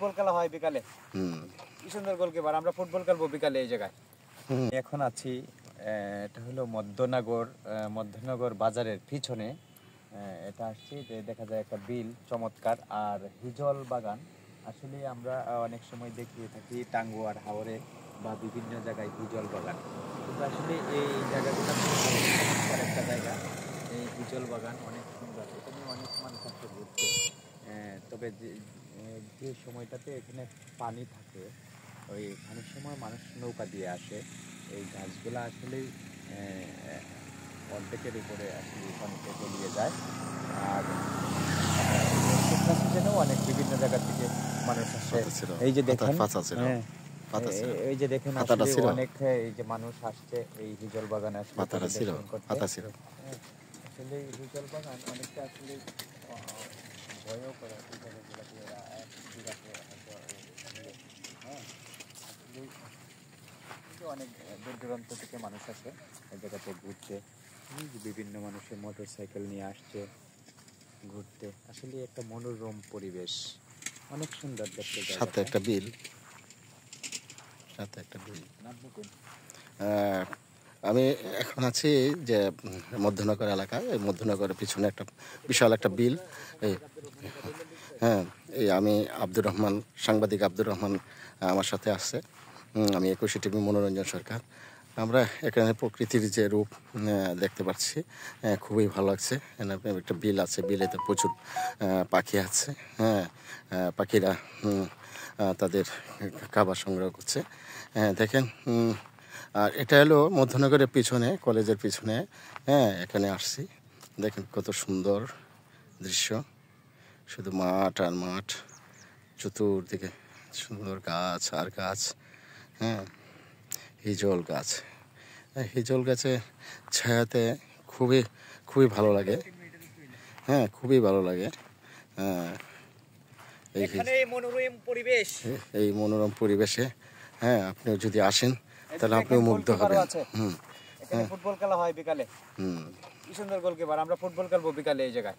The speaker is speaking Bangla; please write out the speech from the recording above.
ফুটবল খেলা হয় বিকালে। কি সুন্দর গোলকিপার, আমরা ফুটবল খেলবো বিকালে এই জায়গায়। এখন আছি, এটা হলো মধ্যনগর বাজারের পিছনে। এটা আসছি যে দেখা যায় একটা বিল চমৎকার আর হিজল বাগান। আসলে আমরা অনেক সময় দেখিয়ে থাকি টাঙ্গুয়ার হাওরে বা বিভিন্ন জায়গায় হিজল বাগান, কিন্তু আসলে এই জায়গাগুলো চমৎকার একটা জায়গা। এই হিজল বাগান অনেক সুন্দর, এখানে অনেক মানুষ আসছে ঘুরতে। তবে যে সময়টাতে এখানে পানি থাকে, ওই পানির সময় মানুষ নৌকা দিয়ে আসে। এই গাছগুলা আসলেই অর্ধেকের উপরে আসলে পানিতে তলিয়ে যায়। আর সিজনেও অনেক বিভিন্ন জায়গা থেকে মানুষ আসে। এই যে দেখেন, এই যে দেখেন আসলে অনেক এই যে মানুষ আসছে এই হিজল বাগানে আসলে পরিদর্শন করতে। আসলে এই হিজল বাগান অনেকটা আসলে ভয়ও করে এই জায়গাগুলোতে অনেক দূর দূরান্ত থেকে মানুষ আসে এই জায়গাতে ঘুরতে। বিভিন্ন মানুষের মোটর সাইকেল নিয়ে আসছে ঘুরতে। আসলে একটা মনোরম পরিবেশ, অনেক সুন্দর দেখতে। সাথে একটা বিল, আমি এখন আছি যে মধ্যনগর এলাকায়। এই মধ্যনগরের পিছনে একটা বিশাল একটা বিল। এই আমি আব্দুর রহমান, সাংবাদিক আব্দুর রহমান আমার সাথে আসছে। আমি 21 টিভি মনোরঞ্জন সরকার। আমরা এখানে প্রকৃতির যে রূপ দেখতে পাচ্ছি, খুবই ভালো লাগছে। একটা বিল আছে, বিলেতে প্রচুর পাখি আছে। পাখিরা তাদের খাবার সংগ্রহ করছে। দেখেন, আর এটা হলো মধ্যনগরের পিছনে, কলেজের পিছনে। এখানে আসছি, দেখেন কত সুন্দর দৃশ্য, শুধু মাঠ আর মাঠ, চতুর্দিকে সুন্দর গাছ আর গাছ। হিজল গাছ, হিজল গাছে ছায়াতে খুবই খুবই ভালো লাগে। খুবই ভালো লাগে। এই মনোরম পরিবেশে আপনিও যদি আসেন তাহলে আপনিও মুগ্ধ হবেন। ফুটবল খেলা হয় বিকালে। কি সুন্দর গোলকিপার, আমরা ফুটবল খেলবো বিকালে এই জায়গায়।